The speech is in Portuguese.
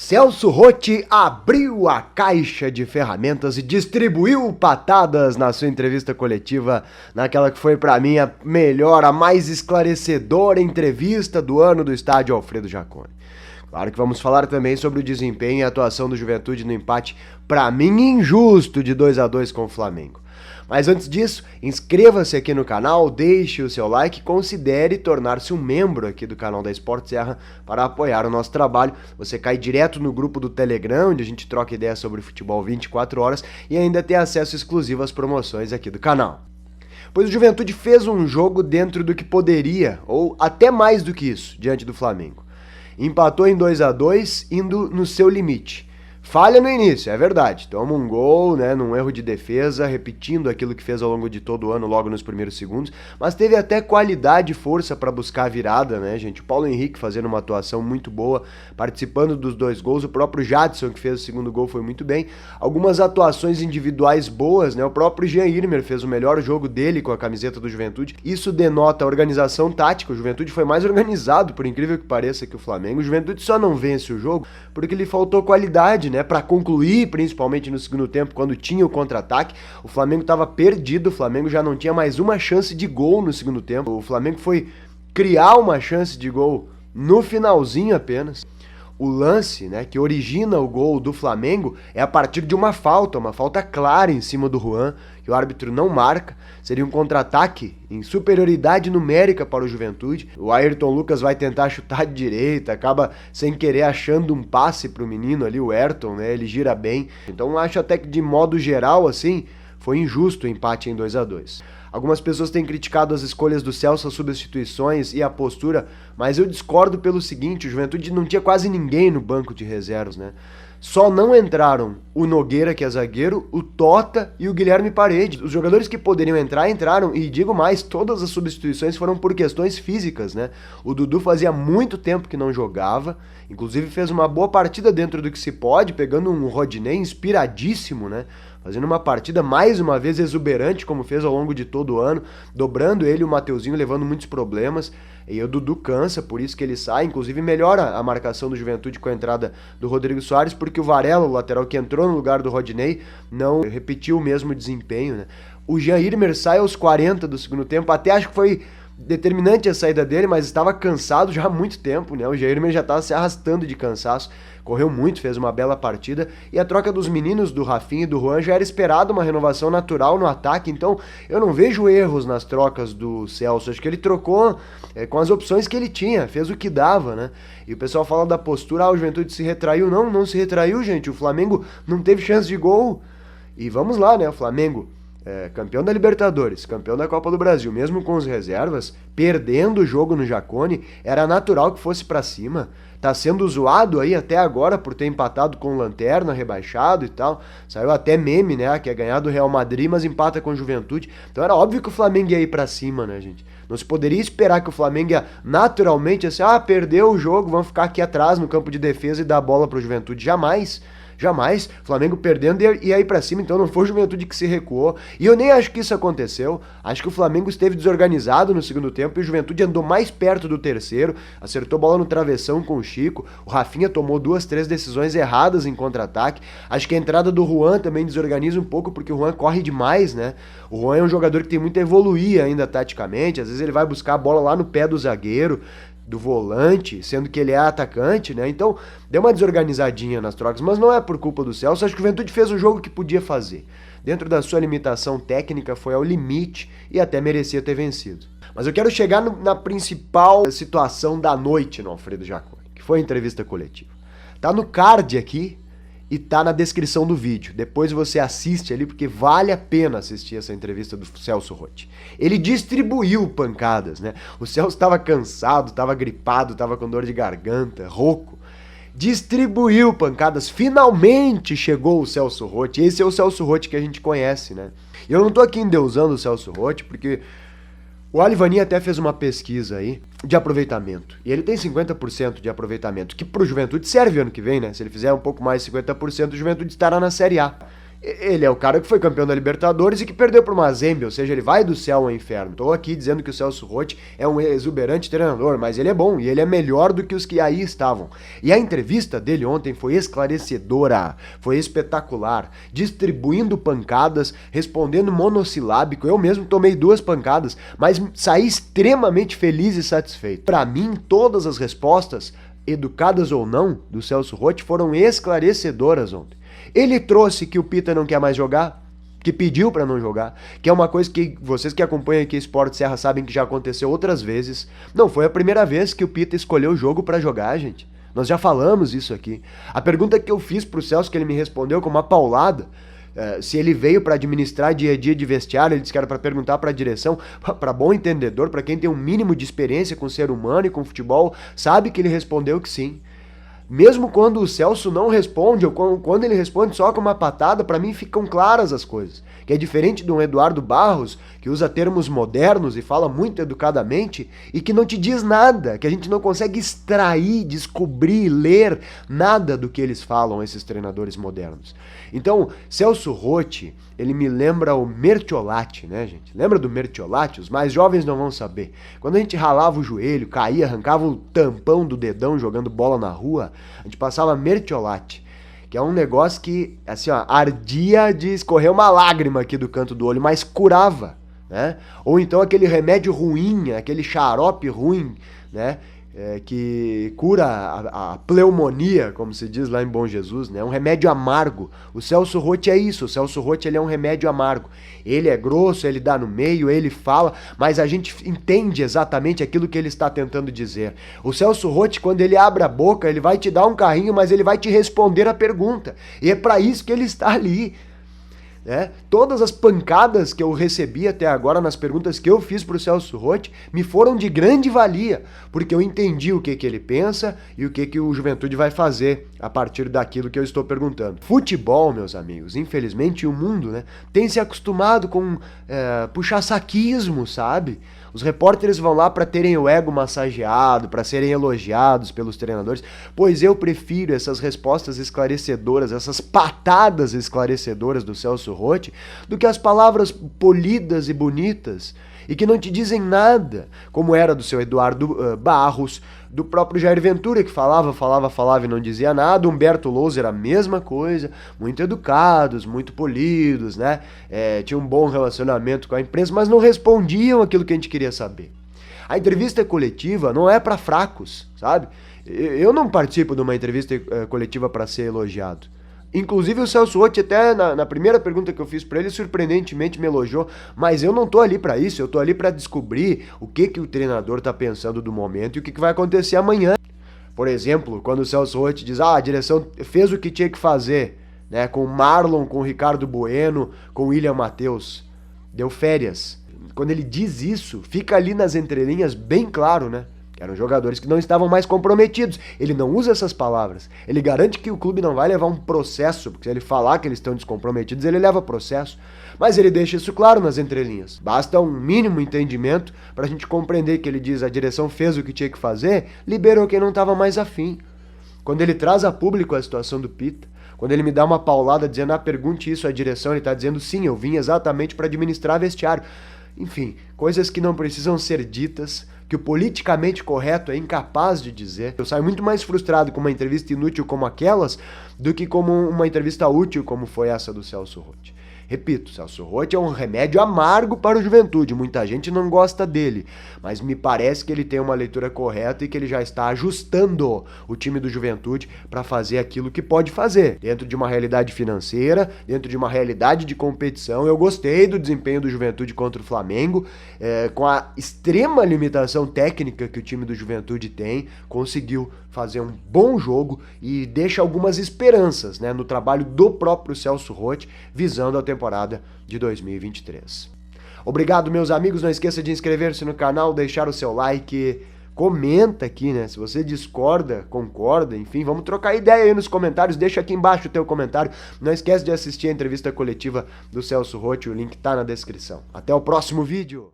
Celso Rotti abriu a caixa de ferramentas e distribuiu patadas na sua entrevista coletiva, naquela que foi pra mim a melhor, a mais esclarecedora entrevista do ano do estádio Alfredo Jaconi. Claro que vamos falar também sobre o desempenho e a atuação do Juventude no empate, pra mim injusto, de 2-2 com o Flamengo. Mas antes disso, inscreva-se aqui no canal, deixe o seu like e considere tornar-se um membro aqui do canal da Sport Serra para apoiar o nosso trabalho. Você cai direto no grupo do Telegram, onde a gente troca ideias sobre futebol 24 horas e ainda tem acesso exclusivo às promoções aqui do canal. Pois o Juventude fez um jogo dentro do que poderia, ou até mais do que isso, diante do Flamengo. Empatou em 2-2, indo no seu limite. Falha no início, é verdade, toma um gol, num erro de defesa, repetindo aquilo que fez ao longo de todo o ano, logo nos primeiros segundos, mas teve até qualidade e força para buscar a virada, gente? O Paulo Henrique fazendo uma atuação muito boa, participando dos 2 gols, o próprio Jadson, que fez o segundo gol, foi muito bem, algumas atuações individuais boas, o próprio Jean Irmer fez o melhor jogo dele com a camiseta do Juventude, isso denota a organização tática, o Juventude foi mais organizado, por incrível que pareça, que o Flamengo, o Juventude só não vence o jogo porque lhe faltou qualidade, para concluir, principalmente no segundo tempo, quando tinha o contra-ataque. O Flamengo estava perdido, o Flamengo já não tinha mais uma chance de gol no segundo tempo. O Flamengo foi criar uma chance de gol no finalzinho apenas. O lance, que origina o gol do Flamengo é a partir de uma falta clara em cima do Juan, que o árbitro não marca. Seria um contra-ataque em superioridade numérica para o Juventude. O Ayrton Lucas vai tentar chutar de direita, acaba sem querer achando um passe para o menino ali, o Ayrton, ele gira bem. Então acho até que de modo geral, assim, foi injusto o empate em 2-2. Algumas pessoas têm criticado as escolhas do Celso, as substituições e a postura, mas eu discordo pelo seguinte, o Juventude não tinha quase ninguém no banco de reservas, Só não entraram o Nogueira, que é zagueiro, o Tota e o Guilherme Paredes. Os jogadores que poderiam entrar, entraram, e digo mais, todas as substituições foram por questões físicas, O Dudu fazia muito tempo que não jogava, inclusive fez uma boa partida dentro do que se pode, pegando um Rodinei inspiradíssimo, Fazendo uma partida mais uma vez exuberante, como fez ao longo de todo o ano, dobrando ele e o Mateuzinho, levando muitos problemas. E o Dudu cansa, por isso que ele sai, inclusive melhora a marcação do Juventude com a entrada do Rodrigo Soares, porque o Varela, o lateral que entrou no lugar do Rodinei, não repetiu o mesmo desempenho. O Jean Irmer sai aos 40 do segundo tempo, até acho que foi determinante a saída dele, mas estava cansado já há muito tempo, O Jean Irmer já estava se arrastando de cansaço, correu muito, fez uma bela partida, e a troca dos meninos, do Rafinha e do Juan, já era esperada uma renovação natural no ataque, então eu não vejo erros nas trocas do Celso, acho que ele trocou com as opções que ele tinha, fez o que dava, E o pessoal fala da postura, o Juventude se retraiu, não se retraiu, gente, o Flamengo não teve chance de gol, e vamos lá, o Flamengo campeão da Libertadores, campeão da Copa do Brasil, mesmo com as reservas, perdendo o jogo no Jaconi, era natural que fosse pra cima. Tá sendo zoado aí até agora por ter empatado com o Lanterna, rebaixado e tal. Saiu até meme, que é ganhar do Real Madrid, mas empata com o Juventude. Então era óbvio que o Flamengo ia ir pra cima, gente? Não se poderia esperar que o Flamengo ia naturalmente assim, perdeu o jogo, vamos ficar aqui atrás no campo de defesa e dar a bola pro Juventude. Jamais. Jamais, Flamengo perdendo e aí pra cima, então não foi o Juventude que se recuou, e eu nem acho que isso aconteceu, acho que o Flamengo esteve desorganizado no segundo tempo e o Juventude andou mais perto do terceiro, acertou bola no travessão com o Chico, o Rafinha tomou 2, 3 decisões erradas em contra-ataque, acho que a entrada do Juan também desorganiza um pouco, porque o Juan corre demais, o Juan é um jogador que tem muito a evoluir ainda taticamente, às vezes ele vai buscar a bola lá no pé do zagueiro, do volante, sendo que ele é atacante, Então, deu uma desorganizadinha nas trocas, mas não é por culpa do Celso, acho que o Juventude fez o jogo que podia fazer. Dentro da sua limitação técnica, foi ao limite e até merecia ter vencido. Mas eu quero chegar na principal situação da noite no Alfredo Jaconi, que foi a entrevista coletiva. Tá no card aqui e tá na descrição do vídeo. Depois você assiste ali, porque vale a pena assistir essa entrevista do Celso Rotti. Ele distribuiu pancadas, O Celso estava cansado, estava gripado, estava com dor de garganta, rouco. Distribuiu pancadas, finalmente chegou o Celso Rotti. Esse é o Celso Rotti que a gente conhece, E eu não tô aqui endeusando o Celso Rotti, porque o Alivani até fez uma pesquisa aí de aproveitamento, e ele tem 50% de aproveitamento, que pro Juventude serve ano que vem, Se ele fizer um pouco mais de 50%, o Juventude estará na Série A. Ele é o cara que foi campeão da Libertadores e que perdeu para o Mazembe, ou seja, ele vai do céu ao inferno. Estou aqui dizendo que o Celso Roth é um exuberante treinador, mas ele é bom e ele é melhor do que os que aí estavam. E a entrevista dele ontem foi esclarecedora, foi espetacular, distribuindo pancadas, respondendo monossilábico. Eu mesmo tomei 2 pancadas, mas saí extremamente feliz e satisfeito. Para mim, todas as respostas, educadas ou não, do Celso Roth foram esclarecedoras ontem. Ele trouxe que o Pita não quer mais jogar, que pediu para não jogar, que é uma coisa que vocês que acompanham aqui Sport Serra sabem que já aconteceu outras vezes. Não foi a primeira vez que o Pita escolheu o jogo para jogar, gente. Nós já falamos isso aqui. A pergunta que eu fiz pro Celso, que ele me respondeu com uma paulada, se ele veio para administrar dia a dia de vestiário, ele disse que era para perguntar para a direção, para bom entendedor, para quem tem um mínimo de experiência com o ser humano e com o futebol, sabe que ele respondeu que sim. Mesmo quando o Celso não responde, ou quando ele responde só com uma patada, para mim ficam claras as coisas. Que é diferente de um Eduardo Barros, que usa termos modernos e fala muito educadamente, e que não te diz nada, que a gente não consegue extrair, descobrir, ler nada do que eles falam, esses treinadores modernos. Então, Celso Roth, ele me lembra o Mertiolate, né, gente? Lembra do Mertiolate? Os mais jovens não vão saber. Quando a gente ralava o joelho, caía, arrancava o tampão do dedão jogando bola na rua, a gente passava Mertiolate, que é um negócio que, assim, ó, ardia de escorrer uma lágrima aqui do canto do olho, mas curava, né? Ou então aquele remédio ruim, aquele xarope ruim, né? Que cura a pneumonia, como se diz lá em Bom Jesus, né? Um remédio amargo. O Celso Roth é isso, o Celso Roth ele é um remédio amargo. Ele é grosso, ele dá no meio, ele fala, mas a gente entende exatamente aquilo que ele está tentando dizer. O Celso Roth, quando ele abre a boca, ele vai te dar um carrinho, mas ele vai te responder a pergunta. E é para isso que ele está ali. Todas as pancadas que eu recebi até agora nas perguntas que eu fiz para o Celso Roth me foram de grande valia, porque eu entendi o que ele pensa e o que o Juventude vai fazer a partir daquilo que eu estou perguntando. Futebol, meus amigos, infelizmente o mundo, né, tem se acostumado com puxa-saquismo, sabe? Os repórteres vão lá para terem o ego massageado, para serem elogiados pelos treinadores, pois eu prefiro essas respostas esclarecedoras, essas patadas esclarecedoras do Celso Roth, do que as palavras polidas e bonitas e que não te dizem nada, como era do seu Eduardo Barros, do próprio Jair Ventura, que falava e não dizia nada. Humberto Louser, a mesma coisa, muito educados, muito polidos, né? Tinha um bom relacionamento com a imprensa, mas não respondiam aquilo que a gente queria saber. A entrevista coletiva não é para fracos, sabe? Eu não participo de uma entrevista coletiva para ser elogiado. Inclusive o Celso Roth, até na primeira pergunta que eu fiz para ele, surpreendentemente me elogiou, mas eu não tô ali para isso, eu tô ali para descobrir o que o treinador tá pensando do momento e o que vai acontecer amanhã. Por exemplo, quando o Celso Roth diz, a direção fez o que tinha que fazer, né, com o Marlon, com o Ricardo Bueno, com o William Matheus, deu férias. Quando ele diz isso, fica ali nas entrelinhas bem claro, né? Eram jogadores que não estavam mais comprometidos. Ele não usa essas palavras. Ele garante que o clube não vai levar um processo, porque se ele falar que eles estão descomprometidos, ele leva processo. Mas ele deixa isso claro nas entrelinhas. Basta um mínimo entendimento para a gente compreender que ele diz a direção fez o que tinha que fazer, liberou quem não estava mais afim. Quando ele traz a público a situação do Pita, quando ele me dá uma paulada dizendo, pergunte isso à direção, ele está dizendo sim, eu vim exatamente para administrar vestiário. Enfim, coisas que não precisam ser ditas, que o politicamente correto é incapaz de dizer. Eu saio muito mais frustrado com uma entrevista inútil como aquelas do que como uma entrevista útil como foi essa do Celso Roth. Repito, Celso Roth é um remédio amargo para o Juventude, muita gente não gosta dele, mas me parece que ele tem uma leitura correta e que ele já está ajustando o time do Juventude para fazer aquilo que pode fazer, dentro de uma realidade financeira, dentro de uma realidade de competição. Eu gostei do desempenho do Juventude contra o Flamengo, com a extrema limitação técnica que o time do Juventude tem, conseguiu fazer um bom jogo e deixa algumas esperanças, né, no trabalho do próprio Celso Roth, visando a temporada de 2023. Obrigado, meus amigos, não esqueça de inscrever-se no canal, deixar o seu like, comenta aqui, né, se você discorda, concorda, enfim, vamos trocar ideia aí nos comentários, deixa aqui embaixo o teu comentário, não esquece de assistir a entrevista coletiva do Celso Roth, o link tá na descrição. Até o próximo vídeo!